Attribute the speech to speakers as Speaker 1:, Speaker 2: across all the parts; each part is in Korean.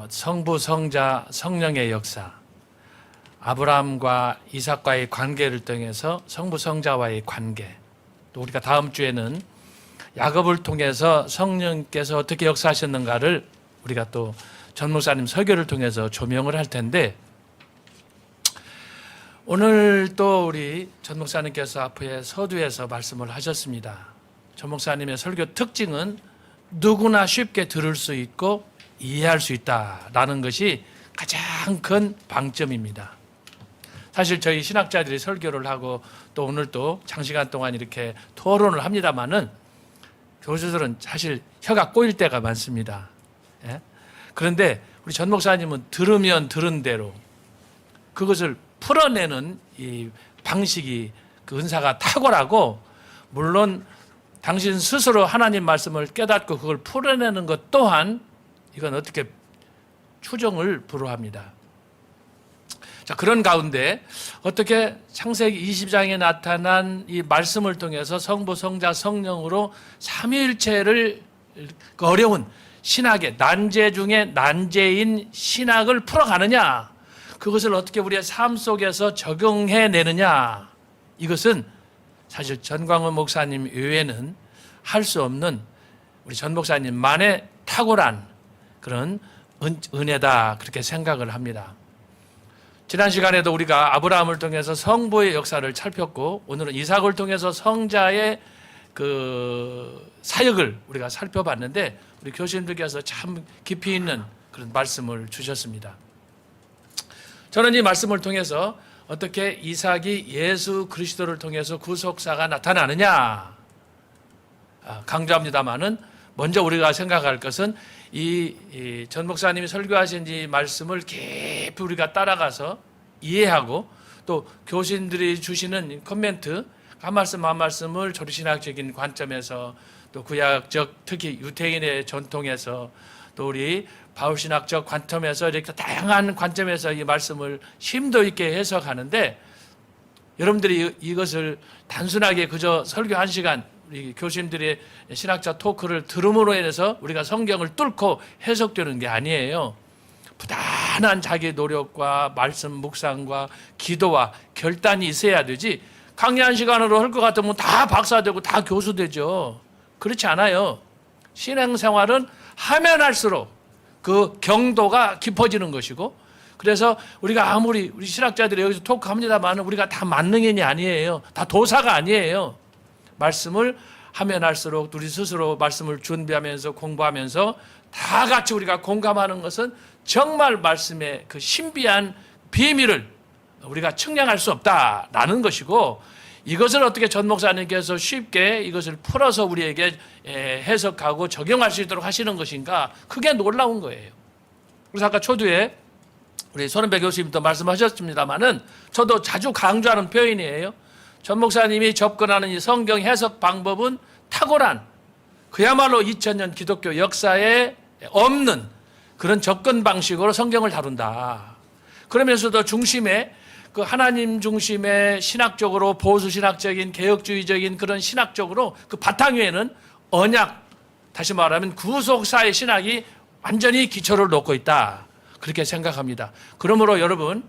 Speaker 1: 성부, 성자, 성령의 역사, 아브라함과 이삭과의 관계를 통해서 성부, 성자와의 관계, 또 우리가 다음 주에는 야곱을 통해서 성령께서 어떻게 역사하셨는가를 우리가 또 전 목사님 설교를 통해서 조명을 할 텐데, 오늘 또 우리 전 목사님께서 앞에 서두에서 말씀을 하셨습니다. 전 목사님의 설교 특징은 누구나 쉽게 들을 수 있고 이해할 수 있다라는 것이 가장 큰 방점입니다. 사실 저희 신학자들이 설교를 하고 또 오늘 또 장시간 동안 이렇게 토론을 합니다마는 교수들은 사실 혀가 꼬일 때가 많습니다. 예? 그런데 우리 전 목사님은 들으면 들은 대로 그것을 풀어내는 이 방식이, 그 은사가 탁월하고, 물론 당신 스스로 하나님 말씀을 깨닫고 그걸 풀어내는 것 또한 이건 어떻게 추정을 불허합니다. 자, 그런 가운데 어떻게 창세기 20장에 나타난 이 말씀을 통해서 성부, 성자, 성령으로 삼위일체를 어려운 신학의 난제 중에 난제인 신학을 풀어가느냐, 그것을 어떻게 우리의 삶 속에서 적용해내느냐, 이것은 사실 전광훈 목사님 외에는 할 수 없는 우리 전 목사님만의 탁월한 그런 은혜다, 그렇게 생각을 합니다. 지난 시간에도 우리가 아브라함을 통해서 성부의 역사를 살폈고, 오늘은 이삭을 통해서 성자의 그 사역을 우리가 살펴봤는데, 우리 교수님들께서 참 깊이 있는 그런 말씀을 주셨습니다. 저는 이 말씀을 통해서 어떻게 이삭이 예수 그리스도를 통해서 구속사가 나타나느냐 강조합니다마는, 먼저 우리가 생각할 것은 이 전 목사님이 설교하신 이 말씀을 깊이 우리가 따라가서 이해하고, 또 교신들이 주시는 코멘트 한 말씀 한 말씀을 조리신학적인 관점에서, 또 구약적 특히 유대인의 전통에서, 또 우리 바울신학적 관점에서 이렇게 다양한 관점에서 이 말씀을 심도 있게 해석하는데, 여러분들이 이것을 단순하게 그저 설교 한 시간, 우리 교수님들의 신학자 토크를 들음으로 인해서 우리가 성경을 뚫고 해석되는 게 아니에요. 부단한 자기 노력과 말씀 묵상과 기도와 결단이 있어야 되지, 강의 한 시간으로 할 것 같으면 다 박사되고 다 교수되죠. 그렇지 않아요. 신앙생활은 하면 할수록 그 경도가 깊어지는 것이고, 그래서 우리가 아무리 우리 신학자들이 여기서 토크합니다만 우리가 다 만능인이 아니에요. 다 도사가 아니에요. 말씀을 하면 할수록 우리 스스로 말씀을 준비하면서 공부하면서 다 같이 우리가 공감하는 것은 정말 말씀의 그 신비한 비밀을 우리가 측량할 수 없다라는 것이고, 이것을 어떻게 전 목사님께서 쉽게 이것을 풀어서 우리에게 해석하고 적용할 수 있도록 하시는 것인가, 그게 놀라운 거예요. 그래서 아까 초두에 우리 손은배 교수님도 말씀하셨습니다마는 저도 자주 강조하는 표현이에요. 전 목사님이 접근하는 이 성경 해석 방법은 탁월한, 그야말로 2000년 기독교 역사에 없는 그런 접근 방식으로 성경을 다룬다. 그러면서도 중심에 그 하나님 중심의 신학적으로 보수신학적인 개혁주의적인 그런 신학적으로 그 바탕 위에는 언약, 다시 말하면 구속사의 신학이 완전히 기초를 놓고 있다, 그렇게 생각합니다. 그러므로 여러분,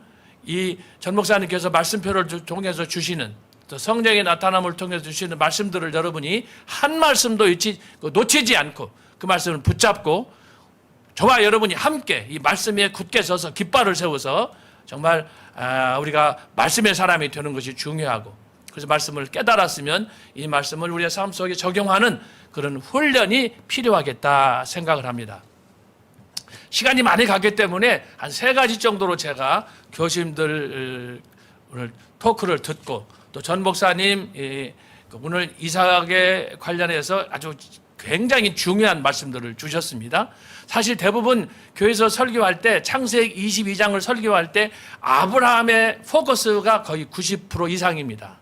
Speaker 1: 이 전 목사님께서 말씀표를 통해서 주시는, 또 성령의 나타남을 통해서 주시는 말씀들을 여러분이 한 말씀도 놓치지 않고 그 말씀을 붙잡고, 저와 여러분이 함께 이 말씀에 굳게 서서 깃발을 세워서 정말 우리가 말씀의 사람이 되는 것이 중요하고, 그래서 말씀을 깨달았으면 이 말씀을 우리의 삶 속에 적용하는 그런 훈련이 필요하겠다 생각을 합니다. 시간이 많이 갔기 때문에 한 3가지 정도로 제가 교수님들 오늘 토크를 듣고, 또 전 목사님 오늘 이삭에 관련해서 아주 굉장히 중요한 말씀들을 주셨습니다. 사실 대부분 교회에서 설교할 때, 창세기 22장을 설교할 때 아브라함의 포커스가 거의 90% 이상입니다.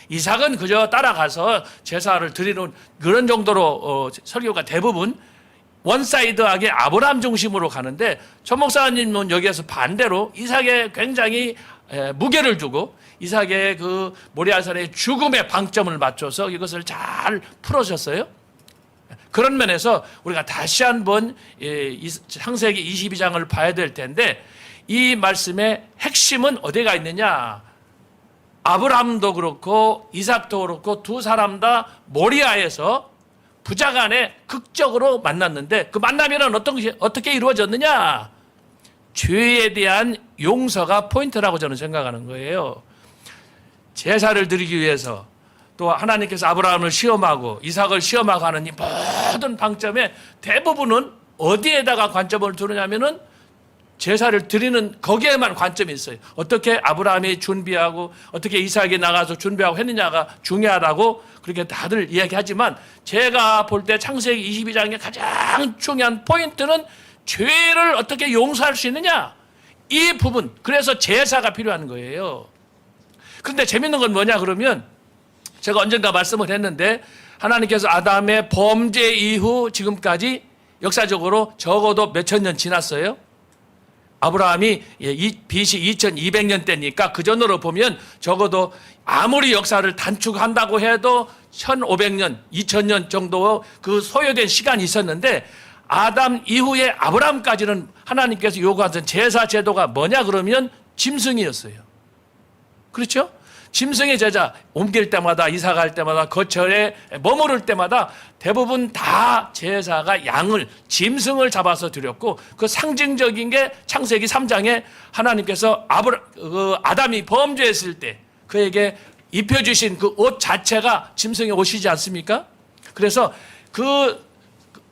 Speaker 1: 이삭은 그저 따라가서 제사를 드리는 그런 정도로 설교가 대부분 원사이드하게 아브라함 중심으로 가는데, 전 목사님은 여기에서 반대로 이삭에 굉장히 무게를 두고 이삭의 그 모리아산의 죽음의 방점을 맞춰서 이것을 잘 풀어줬어요. 그런 면에서 우리가 다시 한번 창세기 22장을 봐야 될 텐데 이 말씀의 핵심은 어디가 있느냐? 아브라함도 그렇고 이삭도 그렇고 두 사람 다 모리아에서 부자간에 극적으로 만났는데 그 만남에는 어떻게 이루어졌느냐? 죄에 대한 용서가 포인트라고 저는 생각하는 거예요. 제사를 드리기 위해서 또 하나님께서 아브라함을 시험하고 이삭을 시험하고 하는 이 모든 방점에 대부분은 어디에다가 관점을 두느냐면은 제사를 드리는 거기에만 관점이 있어요. 어떻게 아브라함이 준비하고 어떻게 이삭이 나가서 준비하고 했느냐가 중요하다고 그렇게 다들 이야기하지만 제가 볼 때 창세기 22장의 가장 중요한 포인트는 죄를 어떻게 용서할 수 있느냐 이 부분. 그래서 제사가 필요한 거예요. 그런데 재밌는 건 뭐냐 그러면 제가 언젠가 말씀을 했는데 하나님께서 아담의 범죄 이후 지금까지 역사적으로 적어도 몇천 년 지났어요. 아브라함이 BC 2200년 때니까 그 전으로 보면 적어도 아무리 역사를 단축한다고 해도 1500년, 2000년 정도 그 소요된 시간이 있었는데 아담 이후에 아브라함까지는 하나님께서 요구하던 제사 제도가 뭐냐 그러면 짐승이었어요. 그렇죠? 짐승의 제자 옮길 때마다 이사갈 때마다 거처에 머무를 때마다 대부분 다 제사가 양을 짐승을 잡아서 드렸고 그 상징적인 게 창세기 3장에 하나님께서 아담이 범죄했을 때 그에게 입혀주신 그 옷 자체가 짐승의 옷이지 않습니까? 그래서 그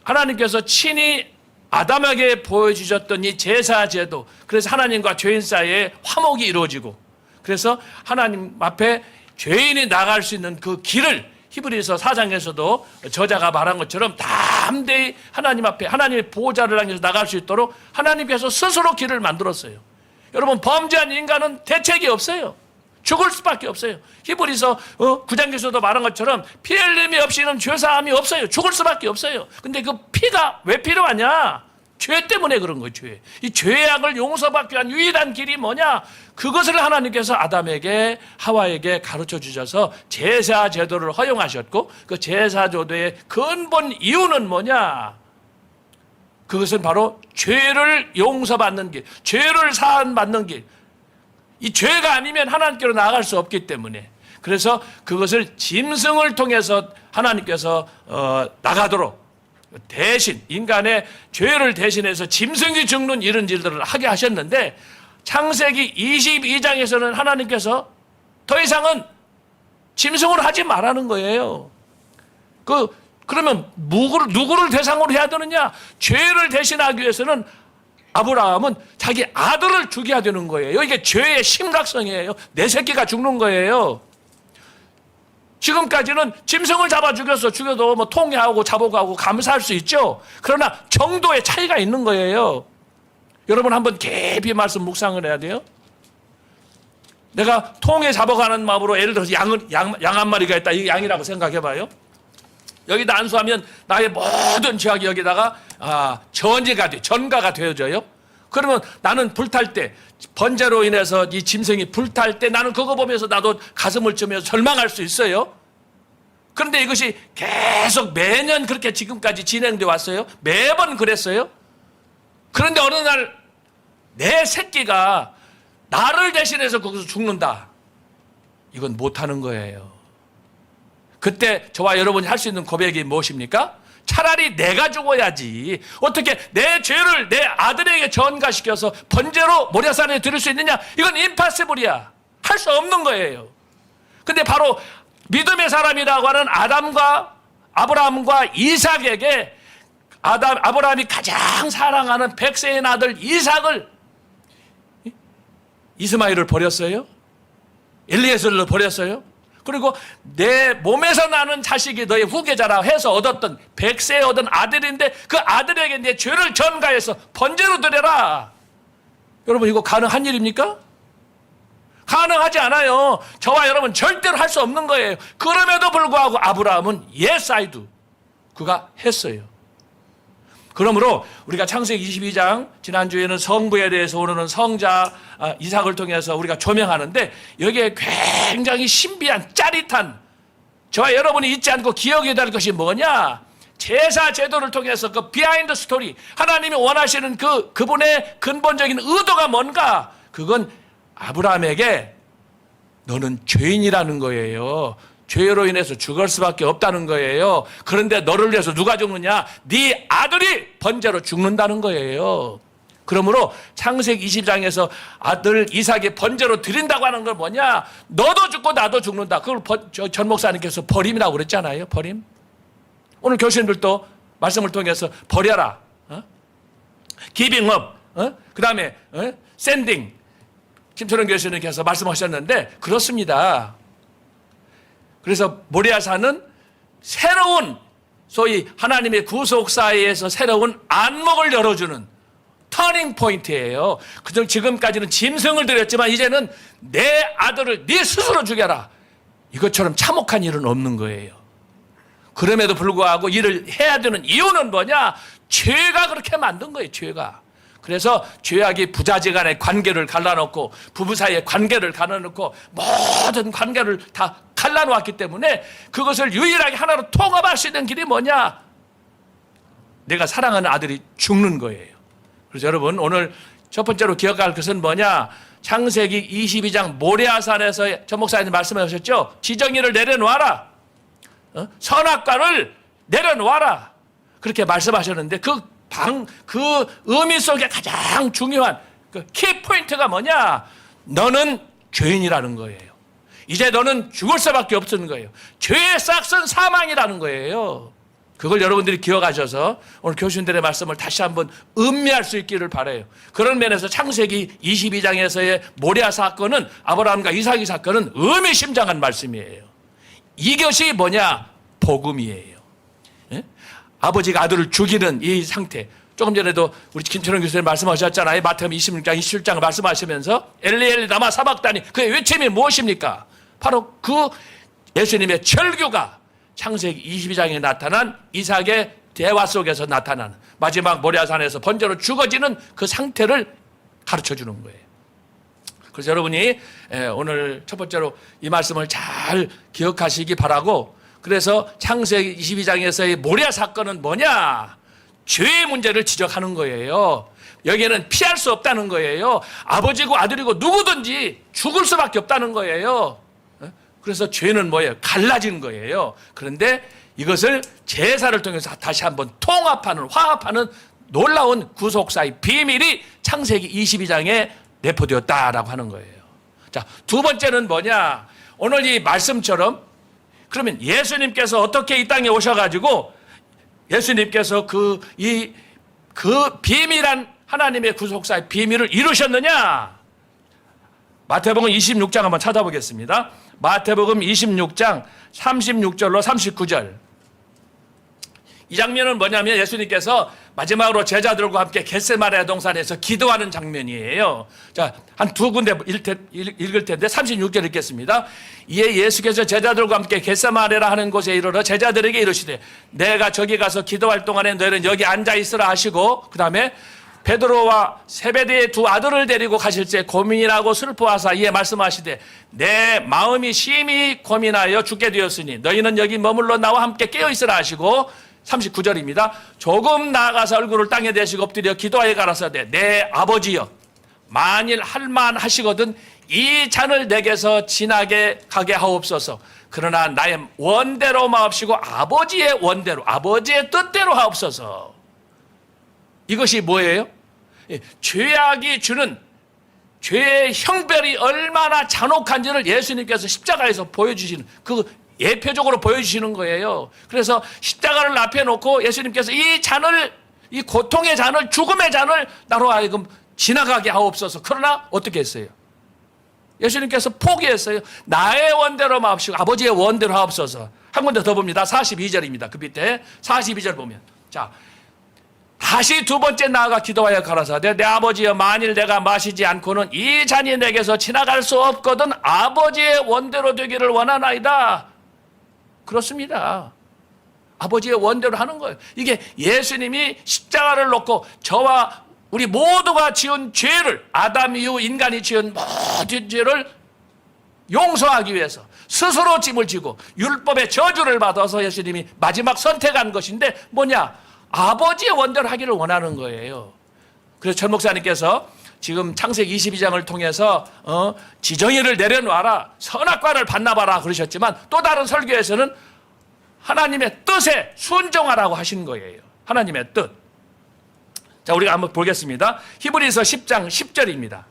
Speaker 1: 하나님께서 친히 아담에게 보여주셨던 이 제사 제도, 그래서 하나님과 죄인 사이에 화목이 이루어지고 그래서 하나님 앞에 죄인이 나갈 수 있는 그 길을 히브리서 4장에서도 저자가 말한 것처럼 담대히 하나님 앞에 하나님의 보호자를 향해서 나갈 수 있도록 하나님께서 스스로 길을 만들었어요. 여러분 범죄한 인간은 대책이 없어요. 죽을 수밖에 없어요. 히브리서 9장에서도 말한 것처럼 피 흘림이 없이는 죄사함이 없어요. 죽을 수밖에 없어요. 근데 그 피가 왜 필요하냐? 죄 때문에 그런 거예요. 죄. 이 죄악을 용서받기 위한 유일한 길이 뭐냐? 그것을 하나님께서 아담에게 하와에게 가르쳐 주셔서 제사 제도를 허용하셨고 그 제사 제도의 근본 이유는 뭐냐? 그것은 바로 죄를 용서받는 길, 죄를 사함받는 길. 이 죄가 아니면 하나님께로 나아갈 수 없기 때문에 그래서 그것을 짐승을 통해서 하나님께서 나가도록 대신 인간의 죄를 대신해서 짐승이 죽는 이런 일들을 하게 하셨는데 창세기 22장에서는 하나님께서 더 이상은 짐승을 하지 말라는 거예요. 그러면 누구를 대상으로 해야 되느냐? 죄를 대신하기 위해서는 아브라함은 자기 아들을 죽여야 되는 거예요. 이게 죄의 심각성이에요. 내 새끼가 죽는 거예요. 지금까지는 짐승을 잡아 죽여도 뭐 통회하고 자복하고 감사할 수 있죠. 그러나 정도의 차이가 있는 거예요. 여러분 한번 깊이 말씀 묵상을 해야 돼요. 내가 통회 잡아가는 마음으로 예를 들어서 양 한 마리가 있다. 이게 양이라고 생각해 봐요. 여기다 안수하면 나의 모든 죄악이 여기다가 전가가 되어져요. 그러면 나는 불탈 때 번제로 인해서 이 짐승이 불탈 때 나는 그거 보면서 나도 가슴을 치면서 절망할 수 있어요. 그런데 이것이 계속 매년 그렇게 지금까지 진행돼 왔어요. 매번 그랬어요. 그런데 어느 날 내 새끼가 나를 대신해서 거기서 죽는다. 이건 못하는 거예요. 그때 저와 여러분이 할 수 있는 고백이 무엇입니까? 차라리 내가 죽어야지. 어떻게 내 죄를 내 아들에게 전가시켜서 번제로 모략산에 드릴 수 있느냐? 이건 임파서블이야. 할 수 없는 거예요. 근데 바로 믿음의 사람이라고 하는 아브라함과 이삭에게 아브라함이 가장 사랑하는 백세의 아들 이스마엘을 버렸어요. 엘리에셀을 버렸어요. 그리고 내 몸에서 나는 자식이 너의 후계자라 해서 얻었던 백세에 얻은 아들인데 그 아들에게 내 죄를 전가해서 번제로 드려라. 여러분 이거 가능한 일입니까? 가능하지 않아요. 저와 여러분 절대로 할 수 없는 거예요. 그럼에도 불구하고 아브라함은 yes I do. 그가 했어요. 그러므로 우리가 창세기 22장 지난주에는 성부에 대해서 오늘은 성자 이삭을 통해서 우리가 조명하는데 여기에 굉장히 신비한 짜릿한 저와 여러분이 잊지 않고 기억해야 될 것이 뭐냐? 제사 제도를 통해서 그 비하인드 스토리, 하나님이 원하시는 그분의 근본적인 의도가 뭔가, 그건 아브라함에게 너는 죄인이라는 거예요. 죄로 인해서 죽을 수밖에 없다는 거예요. 그런데 너를 위해서 누가 죽느냐? 네 아들이 번제로 죽는다는 거예요. 그러므로 창세기 20장에서 아들 이삭이 번제로 드린다고 하는 건 뭐냐? 너도 죽고 나도 죽는다. 그걸 전 목사님께서 버림이라고 그랬잖아요. 버림. 오늘 교수님들도 말씀을 통해서 버려라. giving up. 그 다음에 sending. 김철원 교수님께서 말씀하셨는데 그렇습니다. 그래서 모리아산은 새로운 소위 하나님의 구속사에서 새로운 안목을 열어주는 터닝 포인트예요. 그저 지금까지는 짐승을 드렸지만 이제는 내 아들을 네 스스로 죽여라. 이것처럼 참혹한 일은 없는 거예요. 그럼에도 불구하고 일을 해야 되는 이유는 뭐냐? 죄가 그렇게 만든 거예요. 죄가. 그래서 죄악이 부자지간의 관계를 갈라놓고 부부 사이의 관계를 갈라놓고 모든 관계를 다 갈라놓았기 때문에 그것을 유일하게 하나로 통합할 수 있는 길이 뭐냐? 내가 사랑하는 아들이 죽는 거예요. 그래서 여러분 오늘 첫 번째로 기억할 것은 뭐냐? 창세기 22장 모레아산에서 전 목사님 말씀하셨죠? 지정의를 내려놓아라. 선악과를 내려놓아라. 그렇게 말씀하셨는데 그 의미 속에 가장 중요한 그 키포인트가 뭐냐? 너는 죄인이라는 거예요. 이제 너는 죽을 수밖에 없는 거예요. 죄의 싹은 사망이라는 거예요. 그걸 여러분들이 기억하셔서 오늘 교수님들의 말씀을 다시 한번 음미할 수 있기를 바라요. 그런 면에서 창세기 22장에서의 모리아 사건은, 아브라함과 이삭의 사건은 의미심장한 말씀이에요. 이것이 뭐냐? 복음이에요. 예? 아버지가 아들을 죽이는 이 상태. 조금 전에도 우리 김철원 교수님 말씀하셨잖아요. 마태복음 26장, 27장을 말씀하시면서 엘리 라마 사박다니, 그의 외침이 무엇입니까? 바로 그 예수님의 절규가 창세기 22장에 나타난 이삭의 대화 속에서 나타나는 마지막 모리아산에서 번제로 죽어지는 그 상태를 가르쳐 주는 거예요. 그래서 여러분이 오늘 첫 번째로 이 말씀을 잘 기억하시기 바라고, 그래서 창세기 22장에서의 모리아 사건은 뭐냐? 죄의 문제를 지적하는 거예요. 여기에는 피할 수 없다는 거예요. 아버지고 아들이고 누구든지 죽을 수밖에 없다는 거예요. 그래서 죄는 뭐예요? 갈라진 거예요. 그런데 이것을 제사를 통해서 다시 한번 통합하는, 화합하는 놀라운 구속사의 비밀이 창세기 22장에 내포되었다라고 하는 거예요. 자, 두 번째는 뭐냐? 오늘 이 말씀처럼 그러면 예수님께서 어떻게 이 땅에 오셔가지고 예수님께서 그 비밀한 하나님의 구속사의 비밀을 이루셨느냐? 마태복음 26장 한번 찾아보겠습니다. 마태복음 26장 36절로 39절. 이 장면은 뭐냐면 예수님께서 마지막으로 제자들과 함께 겟세마네 동산에서 기도하는 장면이에요. 자, 한 두 군데 읽을 텐데 36절 읽겠습니다. 이에 예수께서 제자들과 함께 겟세마네라 하는 곳에 이르러 제자들에게 이르시되 내가 저기 가서 기도할 동안에 너희는 여기 앉아 있으라 하시고, 그 다음에 베드로와 세베대의 두 아들을 데리고 가실 때 고민이라고 슬퍼하사 이에 말씀하시되 내 마음이 심히 고민하여 죽게 되었으니 너희는 여기 머물러 나와 함께 깨어 있으라 하시고, 39절입니다. 조금 나아가서 얼굴을 땅에 대시고 엎드려 기도하여 가라사대 내 아버지여, 만일 할만하시거든 이 잔을 내게서 지나게 가게 하옵소서. 그러나 나의 원대로 마옵시고 아버지의 원대로, 아버지의 뜻대로 하옵소서. 이것이 뭐예요? 죄악이 주는 죄의 형벌이 얼마나 잔혹한지를 예수님께서 십자가에서 보여주시는, 그 예표적으로 보여주시는 거예요. 그래서 십자가를 앞에 놓고 예수님께서 이 잔을, 이 고통의 잔을, 죽음의 잔을 나로 하여금 지나가게 하옵소서. 그러나 어떻게 했어요? 예수님께서 포기했어요. 나의 원대로 마옵시고 아버지의 원대로 하옵소서. 한 군데 더 봅니다. 42절입니다. 그 밑에 42절 보면, 자, 다시 두 번째 나아가 기도하여 가라사대 내 아버지여, 만일 내가 마시지 않고는 이 잔이 내게서 지나갈 수 없거든 아버지의 원대로 되기를 원하나이다. 그렇습니다. 아버지의 원대로 하는 거예요. 이게 예수님이 십자가를 놓고 저와 우리 모두가 지은 죄를, 아담 이후 인간이 지은 모든 죄를 용서하기 위해서, 스스로 짐을 지고 율법의 저주를 받아서 예수님이 마지막 선택한 것인데 뭐냐? 아버지의 원대로 하기를 원하는 거예요. 그래서 전 목사님께서 지금 창세기 22장을 통해서 지정의를 내려놔라, 선악과를 반납하라 그러셨지만 또 다른 설교에서는 하나님의 뜻에 순종하라고 하신 거예요. 하나님의 뜻. 자, 우리가 한번 보겠습니다. 히브리서 10장 10절입니다.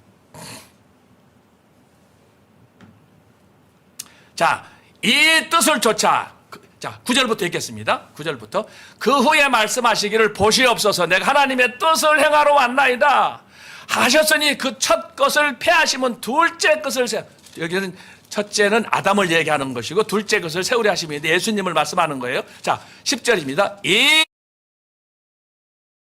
Speaker 1: 자, 이 뜻을 쫓아. 자, 9절부터 읽겠습니다. 9절부터. 그 후에 말씀하시기를 보시옵소서 내가 하나님의 뜻을 행하러 왔나이다 하셨으니 그 첫 것을 폐하시면 둘째 것을 여기는 첫째는 아담을 얘기하는 것이고 둘째 것을 세우려 하심인데 예수님을 말씀하는 거예요. 자, 10절입니다. 이